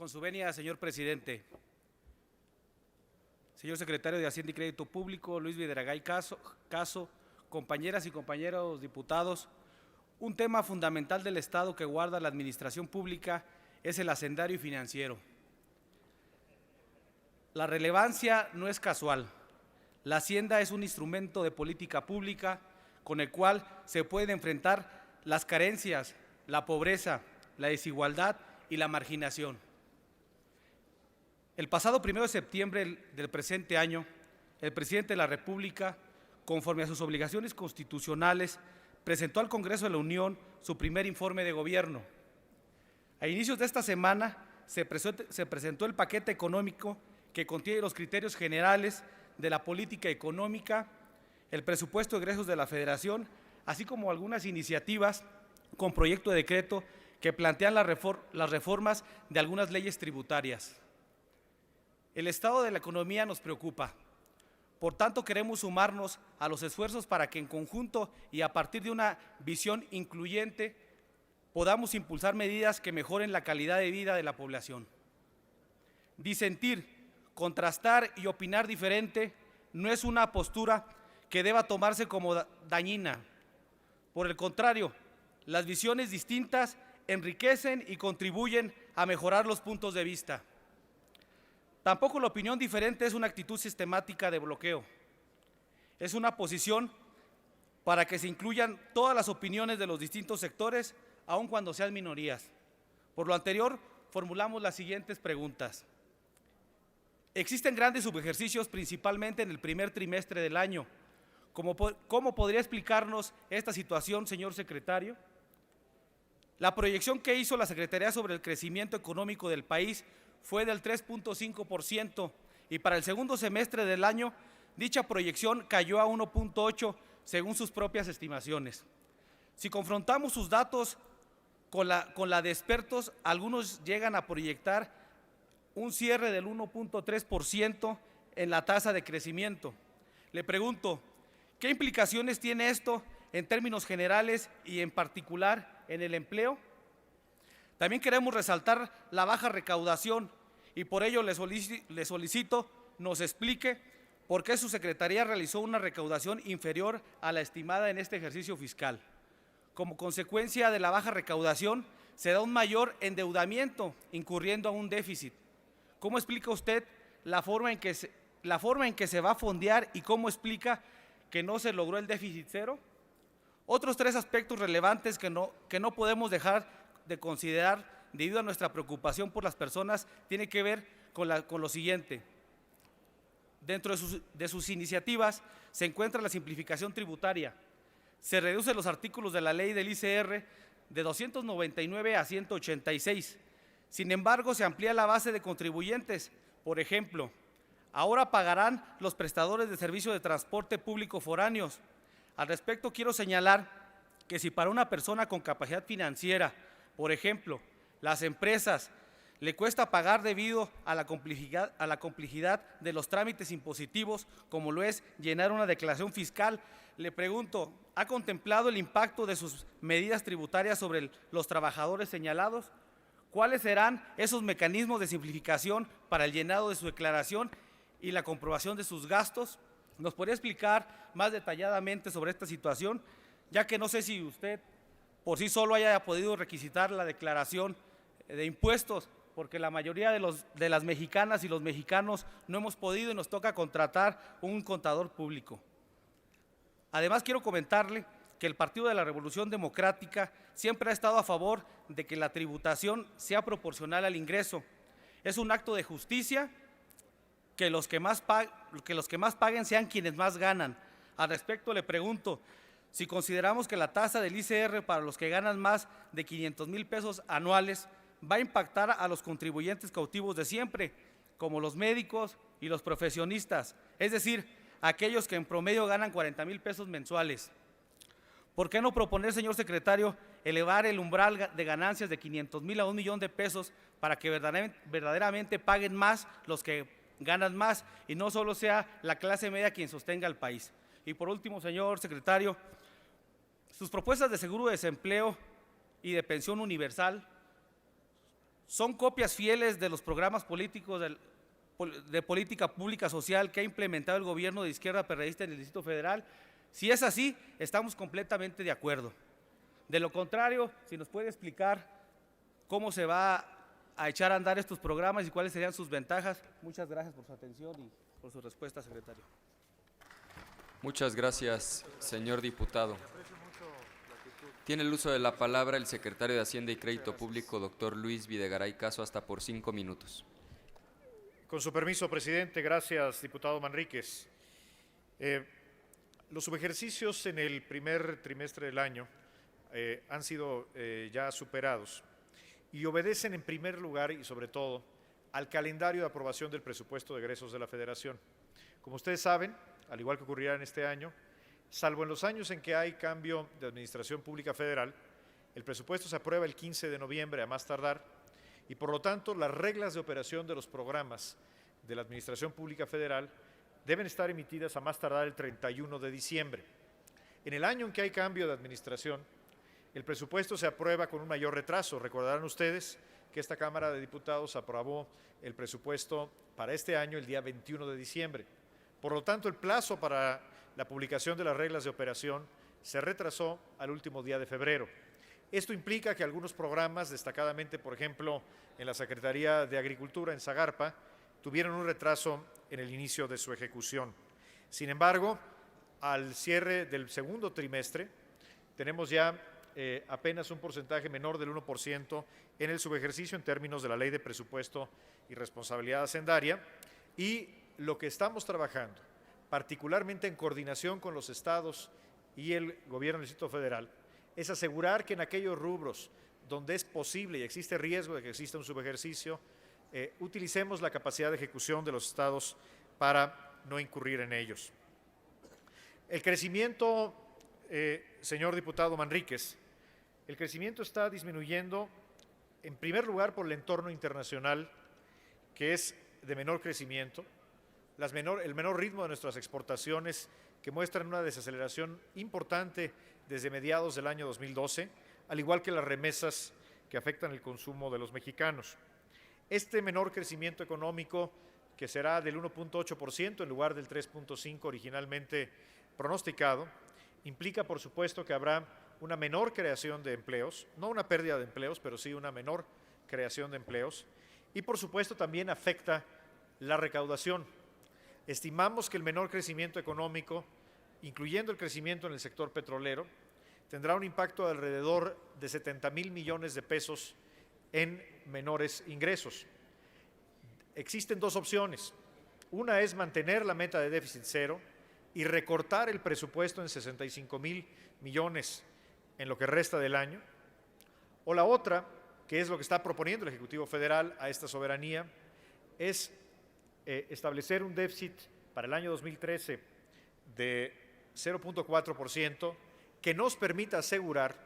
Con su venia, señor presidente. Señor secretario de Hacienda y Crédito Público, Luis Videragay Caso, compañeras y compañeros diputados, un tema fundamental del Estado que guarda la administración pública es el hacendario y financiero. La relevancia no es casual. La Hacienda es un instrumento de política pública con el cual se pueden enfrentar las carencias, la pobreza, la desigualdad y la marginación. El pasado 1 de septiembre del presente año, el presidente de la República, conforme a sus obligaciones constitucionales, presentó al Congreso de la Unión su primer informe de gobierno. A inicios de esta semana se presentó el paquete económico que contiene los criterios generales de la política económica, el presupuesto de egresos de la Federación, así como algunas iniciativas con proyecto de decreto que plantean las reformas de algunas leyes tributarias. El estado de la economía nos preocupa. Por tanto, queremos sumarnos a los esfuerzos para que en conjunto y a partir de una visión incluyente podamos impulsar medidas que mejoren la calidad de vida de la población. Disentir, contrastar y opinar diferente no es una postura que deba tomarse como dañina. Por el contrario, las visiones distintas enriquecen y contribuyen a mejorar los puntos de vista. Tampoco la opinión diferente es una actitud sistemática de bloqueo. Es una posición para que se incluyan todas las opiniones de los distintos sectores, aun cuando sean minorías. Por lo anterior, formulamos las siguientes preguntas. Existen grandes subejercicios, principalmente en el primer trimestre del año. ¿Cómo podría explicarnos esta situación, señor secretario? La proyección que hizo la Secretaría sobre el crecimiento económico del país fue del 3.5% y para el segundo semestre del año dicha proyección cayó a 1.8% según sus propias estimaciones. Si confrontamos sus datos con la de expertos, algunos llegan a proyectar un cierre del 1.3% en la tasa de crecimiento. Le pregunto, ¿qué implicaciones tiene esto en términos generales y en particular en el empleo? También queremos resaltar la baja recaudación y por ello le solicito nos explique por qué su secretaría realizó una recaudación inferior a la estimada en este ejercicio fiscal. Como consecuencia de la baja recaudación, se da un mayor endeudamiento, incurriendo a un déficit. ¿Cómo explica usted la forma en que se va a fondear y cómo explica que no se logró el déficit cero? Otros tres aspectos relevantes que no podemos dejar de considerar debido a nuestra preocupación por las personas tiene que ver con lo siguiente. Dentro de sus iniciativas se encuentra la simplificación tributaria. Se reducen los artículos de la ley del ICR de 299 a 186. Sin embargo, se amplía la base de contribuyentes. Por ejemplo, ahora pagarán los prestadores de servicio de transporte público foráneos. Al respecto, quiero señalar que si para una persona con capacidad financiera, por ejemplo, las empresas, le cuesta pagar debido a la complejidad de los trámites impositivos, como lo es llenar una declaración fiscal, le pregunto, ¿ha contemplado el impacto de sus medidas tributarias sobre los trabajadores señalados? ¿Cuáles serán esos mecanismos de simplificación para el llenado de su declaración y la comprobación de sus gastos? ¿Nos podría explicar más detalladamente sobre esta situación? Ya que no sé si usted por sí solo haya podido requisitar la declaración de impuestos, porque la mayoría de las mexicanas y los mexicanos no hemos podido y nos toca contratar un contador público. Además, quiero comentarle que el Partido de la Revolución Democrática siempre ha estado a favor de que la tributación sea proporcional al ingreso. Es un acto de justicia que los que más paguen sean quienes más ganan. Al respecto, le pregunto, si consideramos que la tasa del ICR para los que ganan más de 500,000 pesos anuales va a impactar a los contribuyentes cautivos de siempre, como los médicos y los profesionistas, es decir, aquellos que en promedio ganan 40,000 pesos mensuales. ¿Por qué no proponer, señor secretario, elevar el umbral de ganancias de 500,000 a 1,000,000 de pesos para que verdaderamente paguen más los que ganan más y no solo sea la clase media quien sostenga al país? Y por último, señor secretario, sus propuestas de seguro de desempleo y de pensión universal son copias fieles de los programas políticos de política pública social que ha implementado el gobierno de izquierda perredista en el Distrito Federal. Si es así, estamos completamente de acuerdo. De lo contrario, si nos puede explicar cómo se va a echar a andar estos programas y cuáles serían sus ventajas. Muchas gracias por su atención y por su respuesta, secretario. Muchas gracias, señor diputado. Tiene el uso de la palabra el secretario de Hacienda y Crédito Público, doctor Luis Videgaray Caso, hasta por 5 minutos. Con su permiso, presidente. Gracias, diputado Manríquez. Los subejercicios en el primer trimestre del año han sido ya superados y obedecen en primer lugar y sobre todo al calendario de aprobación del presupuesto de egresos de la Federación. Como ustedes saben, al igual que ocurrirá en este año, salvo en los años en que hay cambio de administración pública federal, el presupuesto se aprueba el 15 de noviembre a más tardar y por lo tanto las reglas de operación de los programas de la administración pública federal deben estar emitidas a más tardar el 31 de diciembre. En el año en que hay cambio de administración, el presupuesto se aprueba con un mayor retraso. Recordarán ustedes que esta Cámara de Diputados aprobó el presupuesto para este año el día 21 de diciembre. Por lo tanto, el plazo para la publicación de las reglas de operación se retrasó al último día de febrero. Esto implica que algunos programas, destacadamente, por ejemplo, en la Secretaría de Agricultura, en Zagarpa, tuvieron un retraso en el inicio de su ejecución. Sin embargo, al cierre del segundo trimestre, tenemos ya apenas un porcentaje menor del 1% en el subejercicio en términos de la Ley de Presupuesto y Responsabilidad Hacendaria, y lo que estamos trabajando, particularmente en coordinación con los estados y el gobierno del Distrito Federal, es asegurar que en aquellos rubros donde es posible y existe riesgo de que exista un subejercicio, utilicemos la capacidad de ejecución de los estados para no incurrir en ellos. El crecimiento, señor diputado Manríquez, el crecimiento está disminuyendo en primer lugar por el entorno internacional, que es de menor crecimiento, el menor ritmo de nuestras exportaciones, que muestran una desaceleración importante desde mediados del año 2012, al igual que las remesas que afectan el consumo de los mexicanos. Este menor crecimiento económico, que será del 1.8% en lugar del 3.5% originalmente pronosticado, implica, por supuesto, que habrá una menor creación de empleos, no una pérdida de empleos, pero sí una menor creación de empleos, y por supuesto también afecta la recaudación. Estimamos que el menor crecimiento económico, incluyendo el crecimiento en el sector petrolero, tendrá un impacto de alrededor de 70,000 millones de pesos en menores ingresos. Existen dos opciones. Una es mantener la meta de déficit cero y recortar el presupuesto en 65,000 millones en lo que resta del año. O la otra, que es lo que está proponiendo el Ejecutivo Federal a esta soberanía, es establecer un déficit para el año 2013 de 0.4% que nos permita asegurar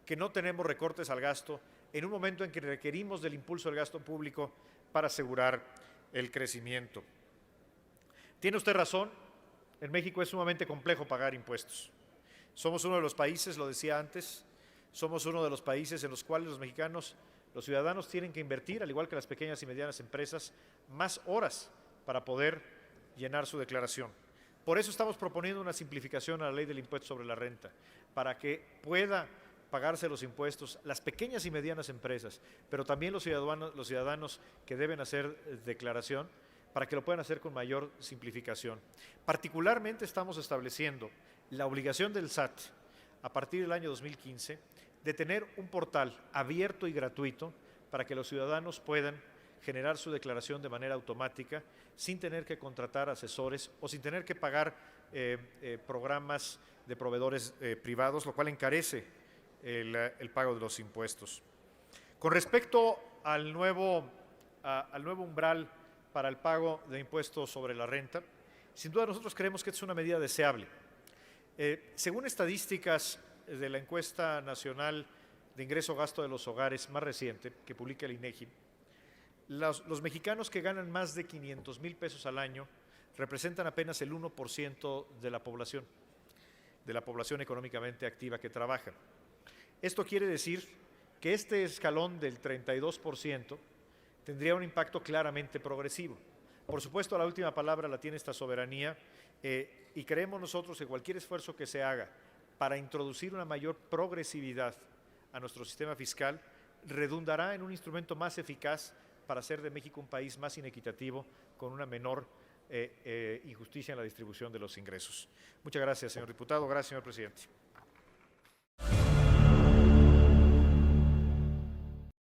que no tenemos recortes al gasto en un momento en que requerimos del impulso del gasto público para asegurar el crecimiento. Tiene usted razón, en México es sumamente complejo pagar impuestos. Somos uno de los países, lo decía antes, somos uno de los países en los cuales los mexicanos, los ciudadanos tienen que invertir, al igual que las pequeñas y medianas empresas, más horas para poder llenar su declaración. Por eso estamos proponiendo una simplificación a la ley del impuesto sobre la renta, para que pueda pagarse los impuestos las pequeñas y medianas empresas, pero también los ciudadanos que deben hacer declaración, para que lo puedan hacer con mayor simplificación. Particularmente estamos estableciendo la obligación del SAT, a partir del año 2015, de tener un portal abierto y gratuito para que los ciudadanos puedan generar su declaración de manera automática sin tener que contratar asesores o sin tener que pagar programas de proveedores privados, lo cual encarece el pago de los impuestos. Con respecto al nuevo umbral para el pago de impuestos sobre la renta, sin duda nosotros creemos que es una medida deseable. Según estadísticas de la encuesta nacional de ingreso-gasto de los hogares más reciente que publica el INEGI, los mexicanos que ganan más de 500,000 pesos al año representan apenas el 1% de la población económicamente activa que trabaja. Esto quiere decir que este escalón del 32% tendría un impacto claramente progresivo. Por supuesto, la última palabra la tiene esta soberanía y creemos nosotros que cualquier esfuerzo que se haga para introducir una mayor progresividad a nuestro sistema fiscal redundará en un instrumento más eficaz para hacer de México un país más inequitativo, con una menor injusticia en la distribución de los ingresos. Muchas gracias, señor diputado. Gracias, señor presidente.